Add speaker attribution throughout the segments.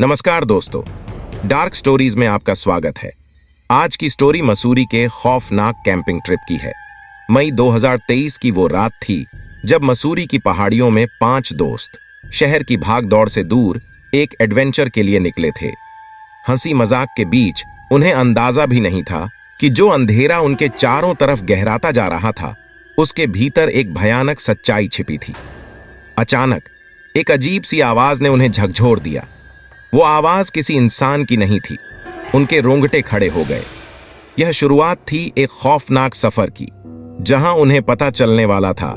Speaker 1: नमस्कार दोस्तों, dark stories में आपका स्वागत है। आज की स्टोरी मसूरी के खौफनाक कैंपिंग ट्रिप की है। मई 2023 की वो रात थी जब मसूरी की पहाड़ियों में 5 दोस्त शहर की भागदौड़ से दूर एक एडवेंचर के लिए निकले थे। हंसी मजाक के बीच उन्हें अंदाजा भी नहीं था कि जो अंधेरा उनके चारों तरफ गहराता जा रहा था, उसके भीतर एक भयानक सच्चाई छिपी थी। अचानक एक अजीब सी आवाज ने उन्हें झकझोर दिया। वो आवाज किसी इंसान की नहीं थी। उनके रोंगटे खड़े हो गए। यह शुरुआत थी एक खौफनाक सफर की, जहां उन्हें पता चलने वाला था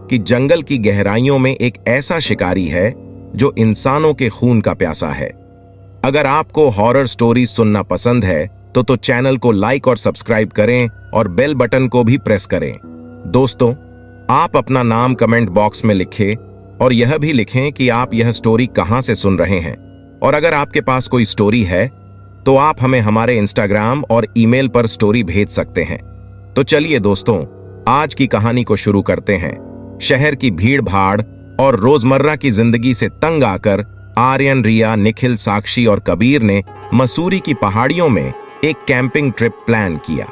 Speaker 1: कि जंगल की गहराइयों में एक ऐसा शिकारी है जो इंसानों के खून का प्यासा है। अगर आपको हॉरर स्टोरीज सुनना पसंद है तो चैनल को लाइक और सब्सक्राइब करें और बेल बटन को भी प्रेस करें। दोस्तों, आप अपना नाम कमेंट बॉक्स में लिखें और यह भी लिखें कि आप यह स्टोरी कहां से सुन रहे हैं। और अगर आपके पास कोई स्टोरी है तो आप हमें हमारे इंस्टाग्राम और ईमेल पर स्टोरी भेज सकते हैं। तो चलिए दोस्तों, आज की कहानी को शुरू करते हैं। शहर की भीड़ भाड़ और रोजमर्रा की जिंदगी से तंग आकर आर्यन, रिया, निखिल, साक्षी और कबीर ने मसूरी की पहाड़ियों में एक कैंपिंग ट्रिप प्लान किया।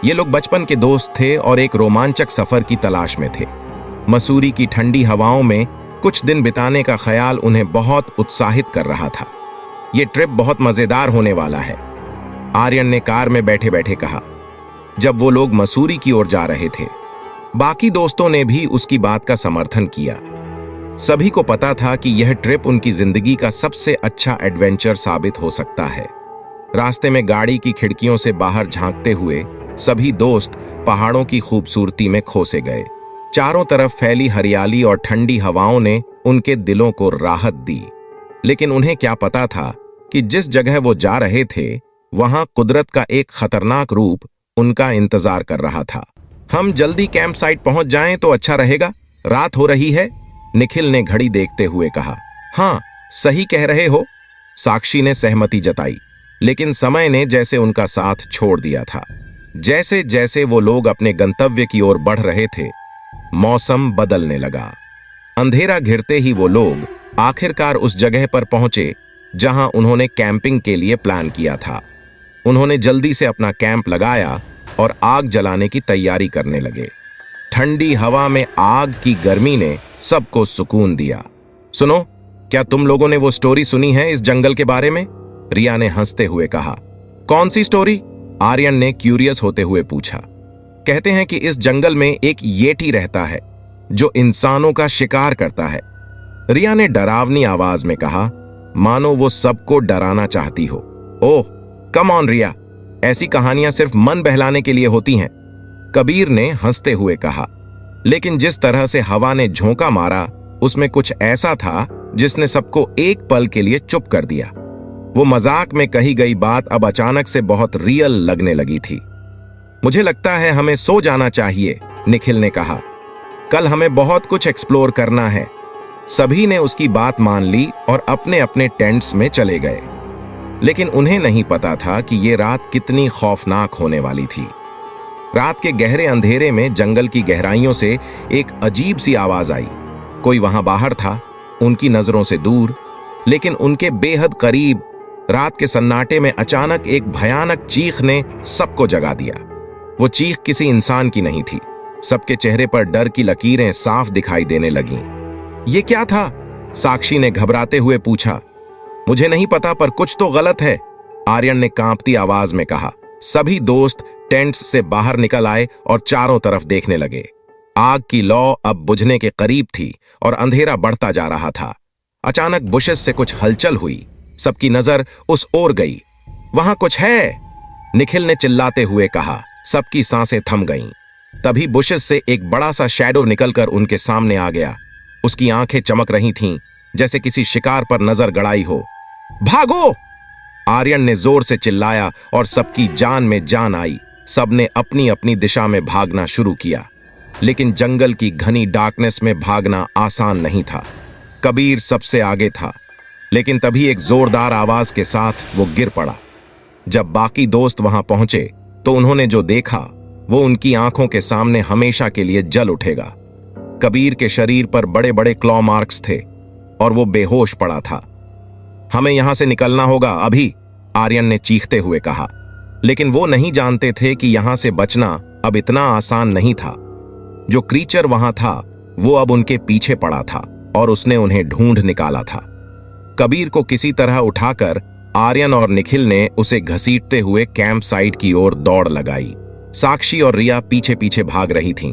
Speaker 1: ये लोग बचपन के दोस्त थे और एक रोमांचक सफर की तलाश में थे। मसूरी की ठंडी हवाओं में कुछ दिन बिताने का ख्याल उन्हें बहुत उत्साहित कर रहा था। यह ट्रिप बहुत मजेदार होने वाला है, आर्यन ने कार में बैठे बैठे कहा जब वो लोग मसूरी की ओर जा रहे थे। बाकी दोस्तों ने भी उसकी बात का समर्थन किया। सभी को पता था कि यह ट्रिप उनकी जिंदगी का सबसे अच्छा एडवेंचर साबित हो सकता है। रास्ते में गाड़ी की खिड़कियों से बाहर झांकते हुए सभी दोस्त पहाड़ों की खूबसूरती में खो से गए। चारों तरफ फैली हरियाली और ठंडी हवाओं ने उनके दिलों को राहत दी। लेकिन उन्हें क्या पता था कि जिस जगह वो जा रहे थे, वहां कुदरत का एक खतरनाक रूप उनका इंतजार कर रहा था। हम जल्दी कैंप साइट पहुंच जाएं तो अच्छा रहेगा, रात हो रही है, निखिल ने घड़ी देखते हुए कहा। हाँ, सही कह रहे हो, साक्षी ने सहमति जताई। लेकिन समय ने जैसे उनका साथ छोड़ दिया था। जैसे जैसे वो लोग अपने गंतव्य की ओर बढ़ रहे थे, मौसम बदलने लगा। अंधेरा घिरते ही वो लोग आखिरकार उस जगह पर पहुंचे जहां उन्होंने कैंपिंग के लिए प्लान किया था। उन्होंने जल्दी से अपना कैंप लगाया और आग जलाने की तैयारी करने लगे। ठंडी हवा में आग की गर्मी ने सबको सुकून दिया। सुनो, क्या तुम लोगों ने वो स्टोरी सुनी है इस जंगल के बारे में? रिया ने हंसते हुए कहा। कौन सी स्टोरी? आर्यन ने क्यूरियस होते हुए पूछा। कहते हैं कि इस जंगल में एक येटी रहता है जो इंसानों का शिकार करता है, रिया ने डरावनी आवाज में कहा, मानो वो सबको डराना चाहती हो। ओह, कम ऑन रिया, ऐसी कहानियां सिर्फ मन बहलाने के लिए होती हैं, कबीर ने हंसते हुए कहा। लेकिन जिस तरह से हवा ने झोंका मारा, उसमें कुछ ऐसा था जिसने सबको एक पल के लिए चुप कर दिया। वो मजाक में कही गई बात अब अचानक से बहुत रियल लगने लगी थी। मुझे लगता है हमें सो जाना चाहिए, निखिल ने कहा। कल हमें बहुत कुछ एक्सप्लोर करना है। सभी ने उसकी बात मान ली और अपने अपने टेंट्स में चले गए। लेकिन उन्हें नहीं पता था कि ये रात कितनी खौफनाक होने वाली थी। रात के गहरे अंधेरे में जंगल की गहराइयों से एक अजीब सी आवाज आई। कोई वहां बाहर था, उनकी नजरों से दूर, लेकिन उनके बेहद करीब। रात के सन्नाटे में अचानक एक भयानक चीख ने सबको जगा दिया। वो चीख किसी इंसान की नहीं थी। सबके चेहरे पर डर की लकीरें साफ दिखाई देने लगीं। ये क्या था? साक्षी ने घबराते हुए पूछा। मुझे नहीं पता, पर कुछ तो गलत है, आर्यन ने कांपती आवाज में कहा। सभी दोस्त टेंट्स से बाहर निकल आए और चारों तरफ देखने लगे। आग की लौ अब बुझने के करीब थी और अंधेरा बढ़ता जा रहा था। अचानक बुशेस से कुछ हलचल हुई। सबकी नजर उस ओर गई। वहां कुछ है, निखिल ने चिल्लाते हुए कहा। सबकी सांसें थम गईं। तभी बुशेस से एक बड़ा सा शैडो निकलकर उनके सामने आ गया। उसकी आंखें चमक रही थीं, जैसे किसी शिकार पर नजर गड़ाई हो। भागो! आर्यन ने जोर से चिल्लाया और सबकी जान में जान आई। सबने अपनी अपनी दिशा में भागना शुरू किया। लेकिन जंगल की घनी डार्कनेस में भागना आसान नहीं था। कबीर सबसे आगे था, लेकिन तभी एक जोरदार आवाज के साथ वो गिर पड़ा। जब बाकी दोस्त वहां पहुंचे तो उन्होंने जो देखा वो उनकी आंखों के सामने हमेशा के लिए जल उठेगा। कबीर के शरीर पर बड़े बड़े क्लॉ मार्क्स थे और वो बेहोश पड़ा था। हमें यहां से निकलना होगा अभी, आर्यन ने चीखते हुए कहा। लेकिन वो नहीं जानते थे कि यहां से बचना अब इतना आसान नहीं था। जो क्रीचर वहां था वो अब उनके पीछे पड़ा था और उसने उन्हें ढूंढ निकाला था। कबीर को किसी तरह उठाकर आर्यन और निखिल ने उसे घसीटते हुए कैंप साइट की ओर दौड़ लगाई। साक्षी और रिया पीछे पीछे भाग रही थीं।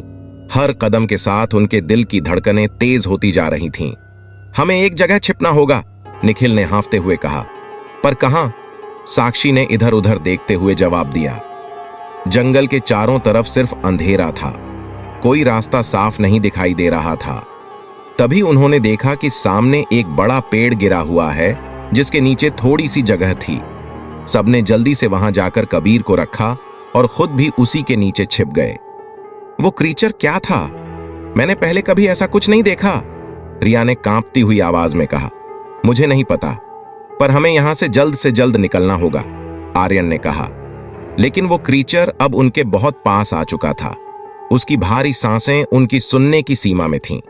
Speaker 1: हर कदम के साथ उनके दिल की धड़कनें तेज होती जा रही थीं। हमें एक जगह छिपना होगा, निखिल ने हांफते हुए कहा। पर कहां? साक्षी ने इधर उधर देखते हुए जवाब दिया। जंगल के चारों तरफ सिर्फ अंधेरा था, कोई रास्ता साफ नहीं दिखाई दे रहा था। तभी उन्होंने देखा कि सामने एक बड़ा पेड़ गिरा हुआ है जिसके नीचे थोड़ी सी जगह थी। सबने जल्दी से वहां जाकर कबीर को रखा और खुद भी उसी के नीचे छिप गए। वो क्रीचर क्या था? मैंने पहले कभी ऐसा कुछ नहीं देखा, रिया ने कांपती हुई आवाज में कहा। मुझे नहीं पता, पर हमें यहां से जल्द निकलना होगा, आर्यन ने कहा। लेकिन वो क्रीचर अब उनके बहुत पास आ चुका था। उसकी भारी सांसें उनकी सुनने की सीमा में थीं।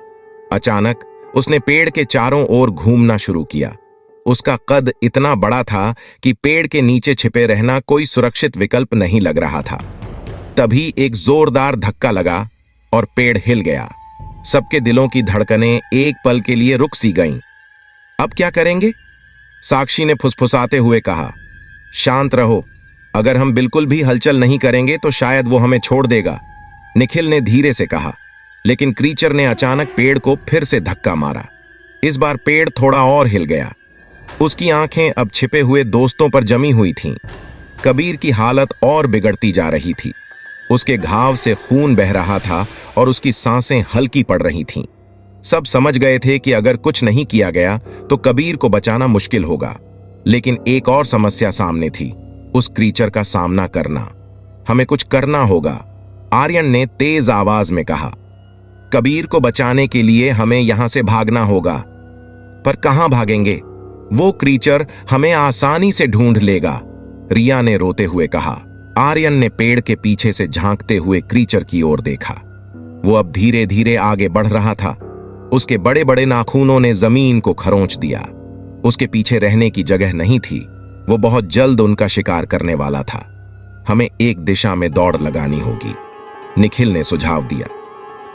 Speaker 1: अचानक उसने पेड़ के चारों ओर घूमना शुरू किया। उसका कद इतना बड़ा था कि पेड़ के नीचे छिपे रहना कोई सुरक्षित विकल्प नहीं लग रहा था। तभी एक जोरदार धक्का लगा और पेड़ हिल गया। सबके दिलों की धड़कनें एक पल के लिए रुक सी गईं। अब क्या करेंगे? साक्षी ने फुसफुसाते हुए कहा। शांत रहो, अगर हम बिल्कुल भी हलचल नहीं करेंगे तो शायद वो हमें छोड़ देगा, निखिल ने धीरे से कहा। लेकिन क्रीचर ने अचानक पेड़ को फिर से धक्का मारा। इस बार पेड़ थोड़ा और हिल गया। उसकी आंखें अब छिपे हुए दोस्तों पर जमी हुई थीं। कबीर की हालत और बिगड़ती जा रही थी। उसके घाव से खून बह रहा था और उसकी सांसें हल्की पड़ रही थीं। सब समझ गए थे कि अगर कुछ नहीं किया गया तो कबीर को बचाना मुश्किल होगा। लेकिन एक और समस्या सामने थी, उस क्रीचर का सामना करना। हमें कुछ करना होगा, आर्यन ने तेज आवाज में कहा। कबीर को बचाने के लिए हमें यहां से भागना होगा। पर कहां भागेंगे? वो क्रीचर हमें आसानी से ढूंढ लेगा, रिया ने रोते हुए कहा। आर्यन ने पेड़ के पीछे से झांकते हुए क्रीचर की ओर देखा। वो अब धीरे धीरे आगे बढ़ रहा था। उसके बड़े बड़े नाखूनों ने जमीन को खरोंच दिया। उसके पीछे रहने की जगह नहीं थी। वो बहुत जल्द उनका शिकार करने वाला था। हमें एक दिशा में दौड़ लगानी होगी, निखिल ने सुझाव दिया।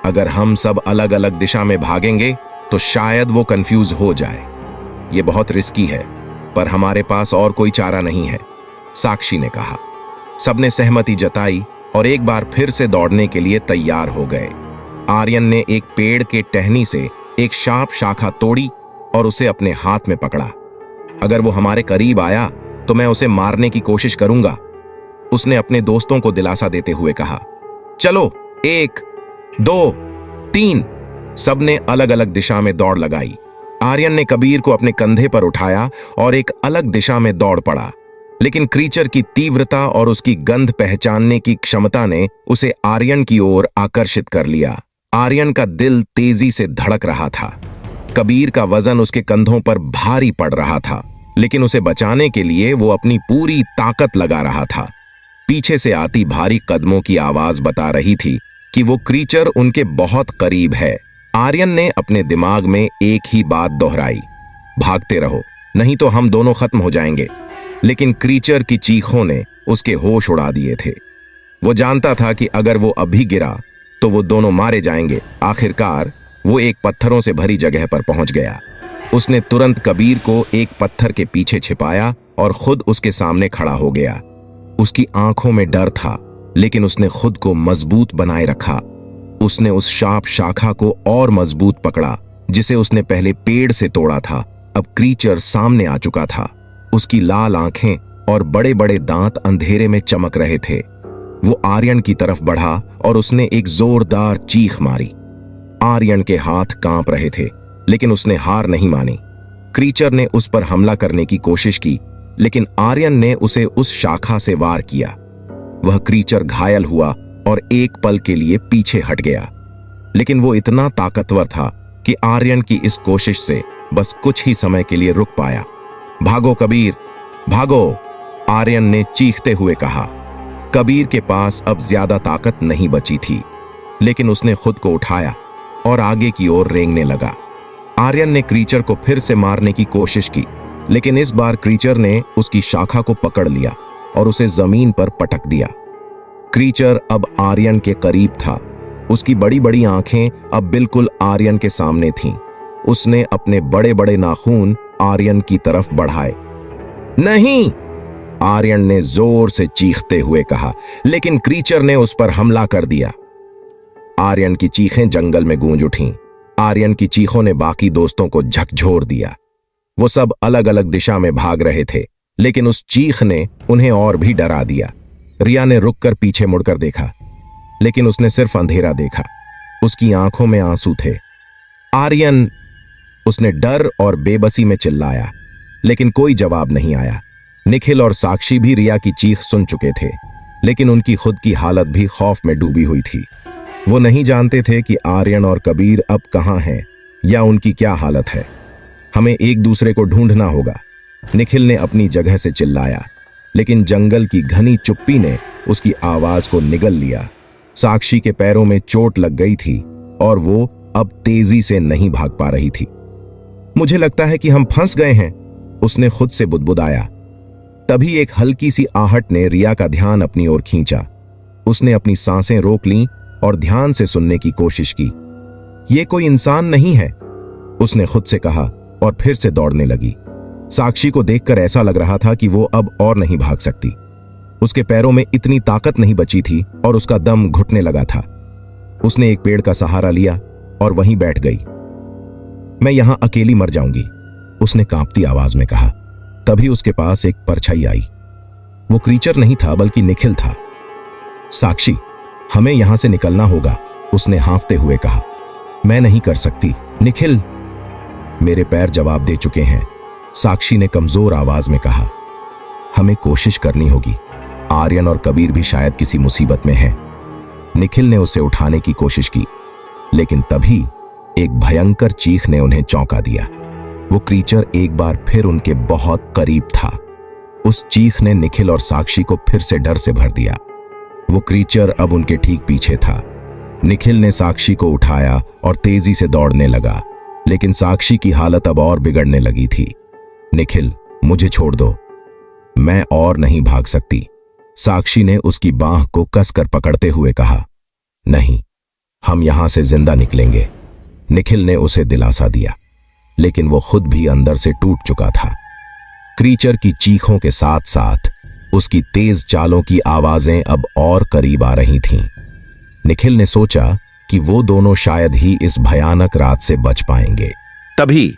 Speaker 1: अगर हम सब अलग अलग दिशा में भागेंगे तो शायद वो कंफ्यूज हो जाए। ये बहुत रिस्की है, पर हमारे पास और कोई चारा नहीं है, साक्षी ने कहा। सबने सहमति जताई और एक बार फिर से दौड़ने के लिए तैयार हो गए। आर्यन ने एक पेड़ के टहनी से एक शार्प शाखा तोड़ी और उसे अपने हाथ में पकड़ा। अगर वो हमारे करीब आया तो मैं उसे मारने की कोशिश करूंगा, उसने अपने दोस्तों को दिलासा देते हुए कहा। चलो, 1, 2, 3, सबने अलग अलग दिशा में दौड़ लगाई। आर्यन ने कबीर को अपने कंधे पर उठाया और एक अलग दिशा में दौड़ पड़ा। लेकिन क्रीचर की तीव्रता और उसकी गंध पहचानने की क्षमता ने उसे आर्यन की ओर आकर्षित कर लिया। आर्यन का दिल तेजी से धड़क रहा था। कबीर का वजन उसके कंधों पर भारी पड़ रहा था, लेकिन उसे बचाने के लिए वो अपनी पूरी ताकत लगा रहा था। पीछे से आती भारी कदमों की आवाज बता रही थी कि वो क्रीचर उनके बहुत करीब है। आर्यन ने अपने दिमाग में एक ही बात दोहराई, भागते रहो, नहीं तो हम दोनों खत्म हो जाएंगे। लेकिन क्रीचर की चीखों ने उसके होश उड़ा दिए थे। वो जानता था कि अगर वो अभी गिरा तो वो दोनों मारे जाएंगे। आखिरकार वो एक पत्थरों से भरी जगह पर पहुंच गया। उसने तुरंत कबीर को एक पत्थर के पीछे छिपाया और खुद उसके सामने खड़ा हो गया। उसकी आंखों में डर था, लेकिन उसने खुद को मजबूत बनाए रखा। उसने उस शार्प शाखा को और मजबूत पकड़ा जिसे उसने पहले पेड़ से तोड़ा था। अब क्रीचर सामने आ चुका था। उसकी लाल आंखें और बड़े बड़े दांत अंधेरे में चमक रहे थे। वो आर्यन की तरफ बढ़ा और उसने एक जोरदार चीख मारी। आर्यन के हाथ कांप रहे थे, लेकिन उसने हार नहीं मानी। क्रीचर ने उस पर हमला करने की कोशिश की, लेकिन आर्यन ने उसे उस शाखा से वार किया। वह क्रीचर घायल हुआ और एक पल के लिए पीछे हट गया। लेकिन वो इतना ताकतवर था कि आर्यन की इस कोशिश से बस कुछ ही समय के लिए रुक पाया। भागो कबीर, भागो, आर्यन ने चीखते हुए कहा। कबीर के पास अब ज्यादा ताकत नहीं बची थी, लेकिन उसने खुद को उठाया और आगे की ओर रेंगने लगा। आर्यन ने क्रीचर को फिर से मारने की कोशिश की, लेकिन इस बार क्रीचर ने उसकी शाखा को पकड़ लिया और उसे जमीन पर पटक दिया। क्रीचर अब आर्यन के करीब था। उसकी बड़ी बड़ी आंखें अब बिल्कुल आर्यन के सामने थीं। उसने अपने बड़े बड़े नाखून आर्यन की तरफ बढ़ाए। नहीं, आर्यन ने जोर से चीखते हुए कहा, लेकिन क्रीचर ने उस पर हमला कर दिया। आर्यन की चीखें जंगल में गूंज उठीं। आर्यन की चीखों ने बाकी दोस्तों को झकझोर दिया। वो सब अलग अलग दिशा में भाग रहे थे, लेकिन उस चीख ने उन्हें और भी डरा दिया। रिया ने रुककर पीछे मुड़कर देखा, लेकिन उसने सिर्फ अंधेरा देखा। उसकी आंखों में आंसू थे। आर्यन, उसने डर और बेबसी में चिल्लाया, लेकिन कोई जवाब नहीं आया। निखिल और साक्षी भी रिया की चीख सुन चुके थे, लेकिन उनकी खुद की हालत भी खौफ में डूबी हुई थी। वो नहीं जानते थे कि आर्यन और कबीर अब कहां हैं या उनकी क्या हालत है। हमें एक दूसरे को ढूंढना होगा, निखिल ने अपनी जगह से चिल्लाया, लेकिन जंगल की घनी चुप्पी ने उसकी आवाज को निगल लिया। साक्षी के पैरों में चोट लग गई थी और वो अब तेजी से नहीं भाग पा रही थी। मुझे लगता है कि हम फंस गए हैं, उसने खुद से बुदबुदाया। तभी एक हल्की सी आहट ने रिया का ध्यान अपनी ओर खींचा। उसने अपनी सांसें रोक लीं और ध्यान से सुनने की कोशिश की। ये कोई इंसान नहीं है, उसने खुद से कहा और फिर से दौड़ने लगी। साक्षी को देखकर ऐसा लग रहा था कि वो अब और नहीं भाग सकती। उसके पैरों में इतनी ताकत नहीं बची थी और उसका दम घुटने लगा था। उसने एक पेड़ का सहारा लिया और वहीं बैठ गई। मैं यहां अकेली मर जाऊंगी, उसने कांपती आवाज में कहा। तभी उसके पास एक परछाई आई। वो क्रीचर नहीं था बल्कि निखिल था। साक्षी, हमें यहां से निकलना होगा, उसने हांफते हुए कहा। मैं नहीं कर सकती, निखिल। मेरे पैर जवाब दे चुके हैं, साक्षी ने कमजोर आवाज में कहा। हमें कोशिश करनी होगी। आर्यन और कबीर भी शायद किसी मुसीबत में हैं। निखिल ने उसे उठाने की कोशिश की, लेकिन तभी एक भयंकर चीख ने उन्हें चौंका दिया। वो क्रीचर एक बार फिर उनके बहुत करीब था। उस चीख ने निखिल और साक्षी को फिर से डर से भर दिया। वो क्रीचर अब उनके ठीक पीछे था। निखिल ने साक्षी को उठाया और तेजी से दौड़ने लगा, लेकिन साक्षी की हालत अब और बिगड़ने लगी थी। निखिल, मुझे छोड़ दो, मैं और नहीं भाग सकती, साक्षी ने उसकी बांह को कसकर पकड़ते हुए कहा। नहीं, हम यहां से जिंदा निकलेंगे, निखिल ने उसे दिलासा दिया, लेकिन वो खुद भी अंदर से टूट चुका था। क्रीचर की चीखों के साथ साथ उसकी तेज चालों की आवाजें अब और करीब आ रही थीं। निखिल ने सोचा कि वो दोनों शायद ही इस भयानक रात से बच पाएंगे।
Speaker 2: तभी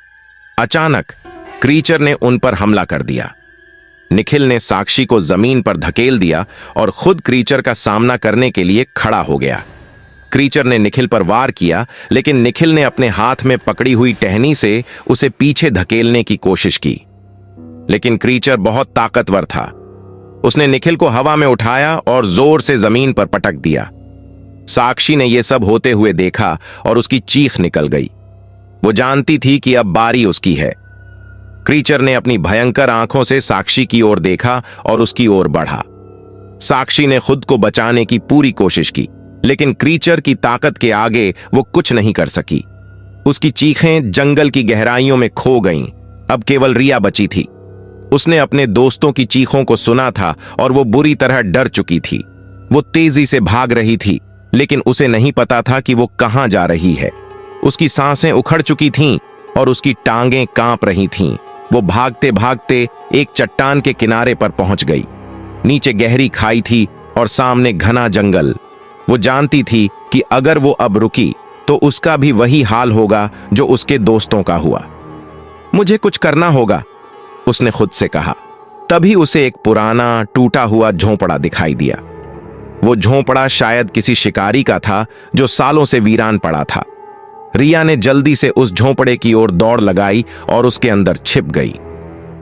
Speaker 2: अचानक क्रीचर ने उन पर हमला कर दिया। निखिल ने साक्षी को जमीन पर धकेल दिया और खुद क्रीचर का सामना करने के लिए खड़ा हो गया। क्रीचर ने निखिल पर वार किया, लेकिन निखिल ने अपने हाथ में पकड़ी हुई टहनी से उसे पीछे धकेलने की कोशिश की, लेकिन क्रीचर बहुत ताकतवर था। उसने निखिल को हवा में उठाया और जोर से जमीन पर पटक दिया। साक्षी ने यह सब होते हुए देखा और उसकी चीख निकल गई। वो जानती थी कि अब बारी उसकी है। क्रीचर ने अपनी भयंकर आंखों से साक्षी की ओर देखा और उसकी ओर बढ़ा। साक्षी ने खुद को बचाने की पूरी कोशिश की, लेकिन क्रीचर की ताकत के आगे वो कुछ नहीं कर सकी। उसकी चीखें जंगल की गहराइयों में खो गईं। अब केवल रिया बची थी। उसने अपने दोस्तों की चीखों को सुना था और वो बुरी तरह डर चुकी थी। वो तेजी से भाग रही थी, लेकिन उसे नहीं पता था कि वो कहां जा रही है। उसकी सांसें उखड़ चुकी थीं और उसकी टांगें कांप रही थीं। वो भागते भागते एक चट्टान के किनारे पर पहुंच गई। नीचे गहरी खाई थी और सामने घना जंगल। वो जानती थी कि अगर वो अब रुकी तो उसका भी वही हाल होगा जो उसके दोस्तों का हुआ। मुझे कुछ करना होगा, उसने खुद से कहा। तभी उसे एक पुराना टूटा हुआ झोंपड़ा दिखाई दिया। वो झोंपड़ा शायद किसी शिकारी का था जो सालों से वीरान पड़ा था। रिया ने जल्दी से उस झोंपड़े की ओर दौड़ लगाई और उसके अंदर छिप गई।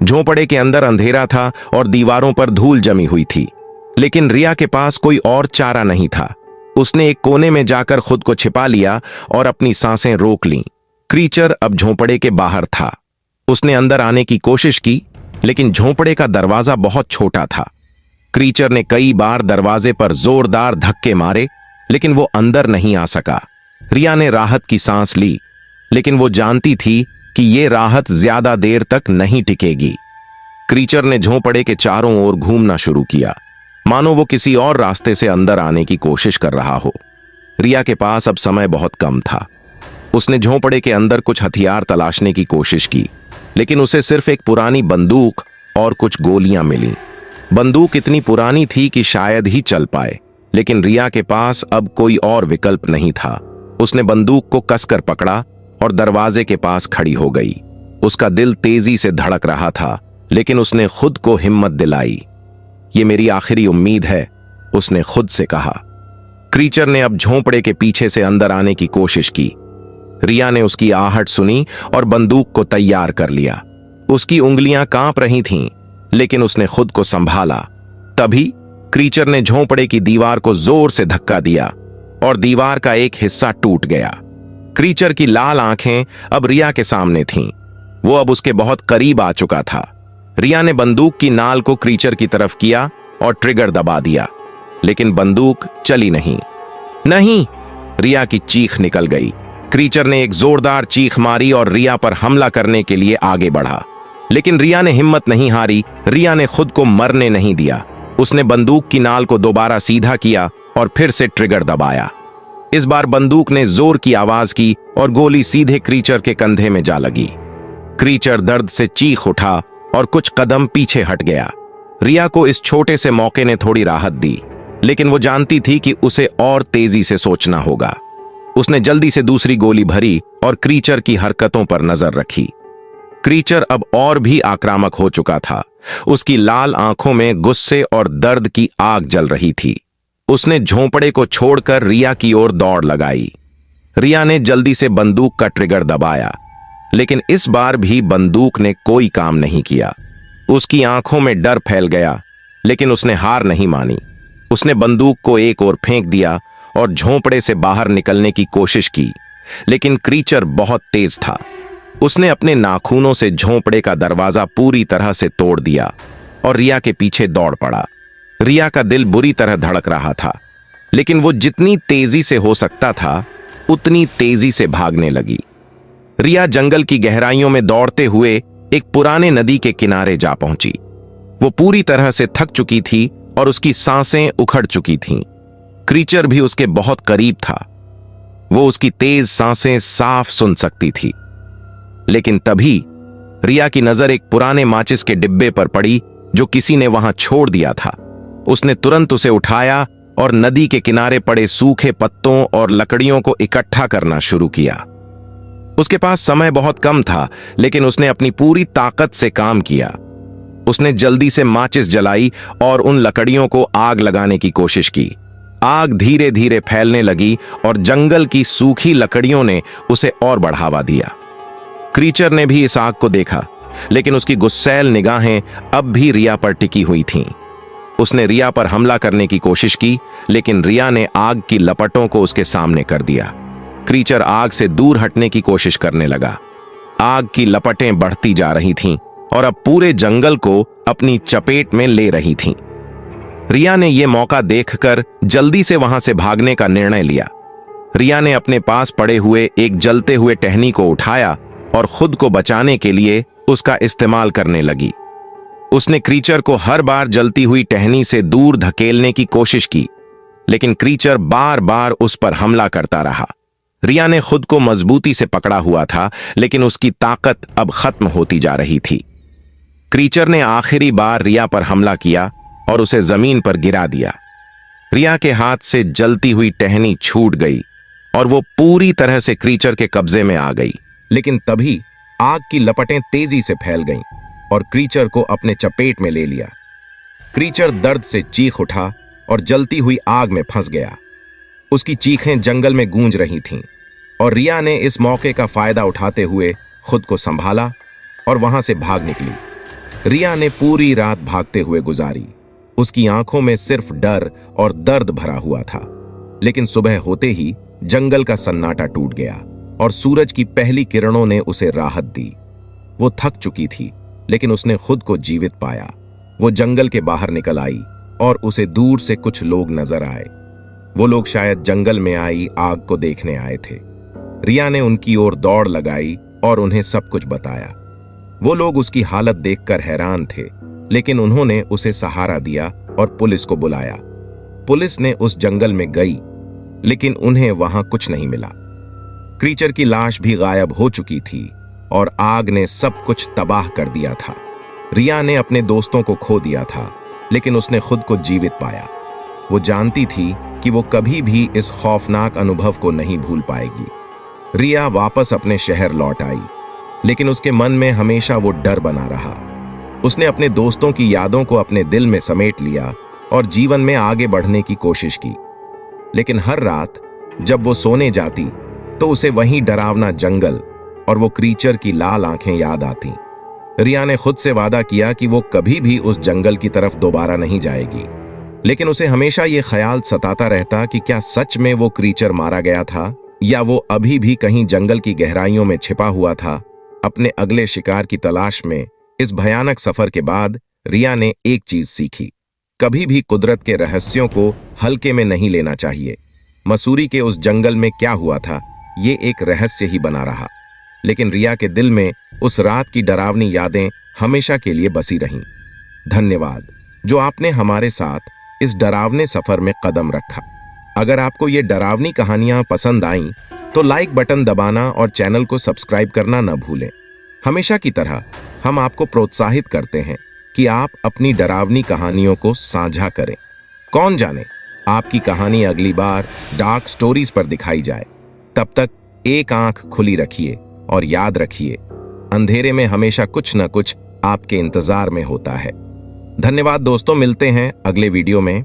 Speaker 2: झोंपड़े के अंदर अंधेरा था और दीवारों पर धूल जमी हुई थी, लेकिन रिया के पास कोई और चारा नहीं था। उसने एक कोने में जाकर खुद को छिपा लिया और अपनी सांसें रोक लीं। क्रीचर अब झोंपड़े के बाहर था। उसने अंदर आने की कोशिश की, लेकिन झोंपड़े का दरवाजा बहुत छोटा था। क्रीचर ने कई बार दरवाजे पर जोरदार धक्के मारे, लेकिन वो अंदर नहीं आ सका। रिया ने राहत की सांस ली, लेकिन वो जानती थी कि ये राहत ज्यादा देर तक नहीं टिकेगी। क्रीचर ने झोंपड़े के चारों ओर घूमना शुरू किया, मानो वो किसी और रास्ते से अंदर आने की कोशिश कर रहा हो। रिया के पास अब समय बहुत कम था। उसने झोंपड़े के अंदर कुछ हथियार तलाशने की कोशिश की, लेकिन उसे सिर्फ एक पुरानी बंदूक और कुछ गोलियां मिली। बंदूक इतनी पुरानी थी कि शायद ही चल पाए, लेकिन रिया के पास अब कोई और विकल्प नहीं था। उसने बंदूक को कसकर पकड़ा और दरवाजे के पास खड़ी हो गई। उसका दिल तेजी से धड़क रहा था, लेकिन उसने खुद को हिम्मत दिलाई। ये मेरी आखिरी उम्मीद है, उसने खुद से कहा। क्रीचर ने अब झोंपड़े के पीछे से अंदर आने की कोशिश की। रिया ने उसकी आहट सुनी और बंदूक को तैयार कर लिया। उसकी उंगलियां कांप रही थीं, लेकिन उसने खुद को संभाला। तभी क्रीचर ने झोंपड़े की दीवार को जोर से धक्का दिया और दीवार का एक हिस्सा टूट गया। क्रीचर की लाल आंखें अब रिया के सामने थीं। वो अब उसके बहुत करीब आ चुका था। रिया ने बंदूक की नाल को क्रीचर की तरफ किया और ट्रिगर दबा दिया, लेकिन बंदूक चली नहीं। नहीं! रिया की चीख निकल गई। क्रीचर ने एक जोरदार चीख मारी और रिया पर हमला करने के लिए आगे बढ़ा, लेकिन रिया ने हिम्मत नहीं हारी। रिया ने खुद को मरने नहीं दिया। उसने बंदूक की नाल को दोबारा सीधा किया और फिर से ट्रिगर दबाया। इस बार बंदूक ने जोर की आवाज की और गोली सीधे क्रीचर के कंधे में जा लगी। क्रीचर दर्द से चीख उठा और कुछ कदम पीछे हट गया। रिया को इस छोटे से मौके ने थोड़ी राहत दी, लेकिन वो जानती थी कि उसे और तेजी से सोचना होगा। उसने जल्दी से दूसरी गोली भरी और क्रीचर की हरकतों पर नजर रखी। क्रीचर अब और भी आक्रामक हो चुका था। उसकी लाल आंखों में गुस्से और दर्द की आग जल रही थी। उसने झोंपड़े को छोड़कर रिया की ओर दौड़ लगाई। रिया ने जल्दी से बंदूक का ट्रिगर दबाया, लेकिन इस बार भी बंदूक ने कोई काम नहीं किया। उसकी आंखों में डर फैल गया, लेकिन उसने हार नहीं मानी। उसने बंदूक को एक ओर फेंक दिया और झोंपड़े से बाहर निकलने की कोशिश की, लेकिन क्रीचर बहुत तेज था। उसने अपने नाखूनों से झोंपड़े का दरवाजा पूरी तरह से तोड़ दिया और रिया के पीछे दौड़ पड़ा। रिया का दिल बुरी तरह धड़क रहा था, लेकिन वो जितनी तेजी से हो सकता था उतनी तेजी से भागने लगी। रिया जंगल की गहराइयों में दौड़ते हुए एक पुराने नदी के किनारे जा पहुंची। वो पूरी तरह से थक चुकी थी और उसकी सांसें उखड़ चुकी थीं। क्रीचर भी उसके बहुत करीब था। वो उसकी तेज सांसें साफ सुन सकती थी। लेकिन तभी रिया की नजर एक पुराने माचिस के डिब्बे पर पड़ी जो किसी ने वहां छोड़ दिया था। उसने तुरंत उसे उठाया और नदी के किनारे पड़े सूखे पत्तों और लकड़ियों को इकट्ठा करना शुरू किया। उसके पास समय बहुत कम था, लेकिन उसने अपनी पूरी ताकत से काम किया। उसने जल्दी से माचिस जलाई और उन लकड़ियों को आग लगाने की कोशिश की। आग धीरे धीरे फैलने लगी और जंगल की सूखी लकड़ियों ने उसे और बढ़ावा दिया। क्रीचर ने भी इस आग को देखा, लेकिन उसकी गुस्सैल निगाहें अब भी रिया पर टिकी हुई थीं। उसने रिया पर हमला करने की कोशिश की, लेकिन रिया ने आग की लपटों को उसके सामने कर दिया। क्रीचर आग से दूर हटने की कोशिश करने लगा। आग की लपटें बढ़ती जा रही थीं और अब पूरे जंगल को अपनी चपेट में ले रही थीं। रिया ने यह मौका देखकर जल्दी से वहां से भागने का निर्णय लिया। रिया ने अपने पास पड़े हुए एक जलते हुए टहनी को उठाया और खुद को बचाने के लिए उसका इस्तेमाल करने लगी। उसने क्रीचर को हर बार जलती हुई टहनी से दूर धकेलने की कोशिश की, लेकिन क्रीचर बार बार उस पर हमला करता रहा। रिया ने खुद को मजबूती से पकड़ा हुआ था, लेकिन उसकी ताकत अब खत्म होती जा रही थी। क्रीचर ने आखिरी बार रिया पर हमला किया और उसे जमीन पर गिरा दिया। रिया के हाथ से जलती हुई टहनी छूट गई और वो पूरी तरह से क्रीचर के कब्जे में आ गई।
Speaker 1: लेकिन तभी आग की लपटें तेजी से फैल गईं और क्रीचर को अपने चपेट में ले लिया। क्रीचर दर्द से चीख उठा और जलती हुई आग में फंस गया। उसकी चीखें जंगल में गूंज रही थीं और रिया ने इस मौके का फायदा उठाते हुए खुद को संभाला और वहां से भाग निकली। रिया ने पूरी रात भागते हुए गुजारी। उसकी आंखों में सिर्फ डर और दर्द भरा हुआ था, लेकिन सुबह होते ही जंगल का सन्नाटा टूट गया और सूरज की पहली किरणों ने उसे राहत दी। वो थक चुकी थी, लेकिन उसने खुद को जीवित पाया। वो जंगल के बाहर निकल आई और उसे दूर से कुछ लोग नजर आए। वो लोग शायद जंगल में आई आग को देखने आए थे। रिया ने उनकी ओर दौड़ लगाई और उन्हें सब कुछ बताया। वो लोग उसकी हालत देखकर हैरान थे, लेकिन उन्होंने उसे सहारा दिया और पुलिस को बुलाया। पुलिस ने उस जंगल में गई, लेकिन उन्हें वहां कुछ नहीं मिला। क्रीचर की लाश भी गायब हो चुकी थी और आग ने सब कुछ तबाह कर दिया था। रिया ने अपने दोस्तों को खो दिया था, लेकिन उसने खुद को जीवित पाया। वो जानती थी कि वो कभी भी इस खौफनाक अनुभव को नहीं भूल पाएगी। रिया वापस अपने शहर लौट आई, लेकिन उसके मन में हमेशा वो डर बना रहा। उसने अपने दोस्तों की यादों को अपने दिल में समेट लिया और जीवन में आगे बढ़ने की कोशिश की। लेकिन हर रात जब वो सोने जाती तो उसे वही डरावना जंगल और वो क्रीचर की लाल आंखें याद आती। रिया ने खुद से वादा किया कि वो कभी भी उस जंगल की तरफ दोबारा नहीं जाएगी, लेकिन उसे हमेशा ये ख्याल सताता रहता कि क्या सच में वो क्रीचर मारा गया था या वो अभी भी कहीं जंगल की गहराइयों में छिपा हुआ था। अपने अगले शिकार की तलाश में इस भयानक सफर के बाद रिया ने एक चीज सीखी, कभी भी कुदरत के रहस्यों को हल्के में नहीं लेना चाहिए। मसूरी के उस जंगल में क्या हुआ था, ये एक रहस्य ही बना रहा, लेकिन रिया के दिल में उस रात की डरावनी यादें हमेशा के लिए बसी रहीं। धन्यवाद जो आपने हमारे साथ इस डरावने सफर में कदम रखा। अगर आपको ये डरावनी कहानियां पसंद आईं तो लाइक बटन दबाना और चैनल को सब्सक्राइब करना न भूलें। हमेशा की तरह हम आपको प्रोत्साहित करते हैं कि आप अपनी डरावनी कहानियों को साझा करें। कौन जाने आपकी कहानी अगली बार डार्क स्टोरीज पर दिखाई जाए। तब तक एक आंख खुली रखिए और याद रखिए, अंधेरे में हमेशा कुछ न कुछ आपके इंतजार में होता है। धन्यवाद दोस्तों, मिलते हैं अगले वीडियो में।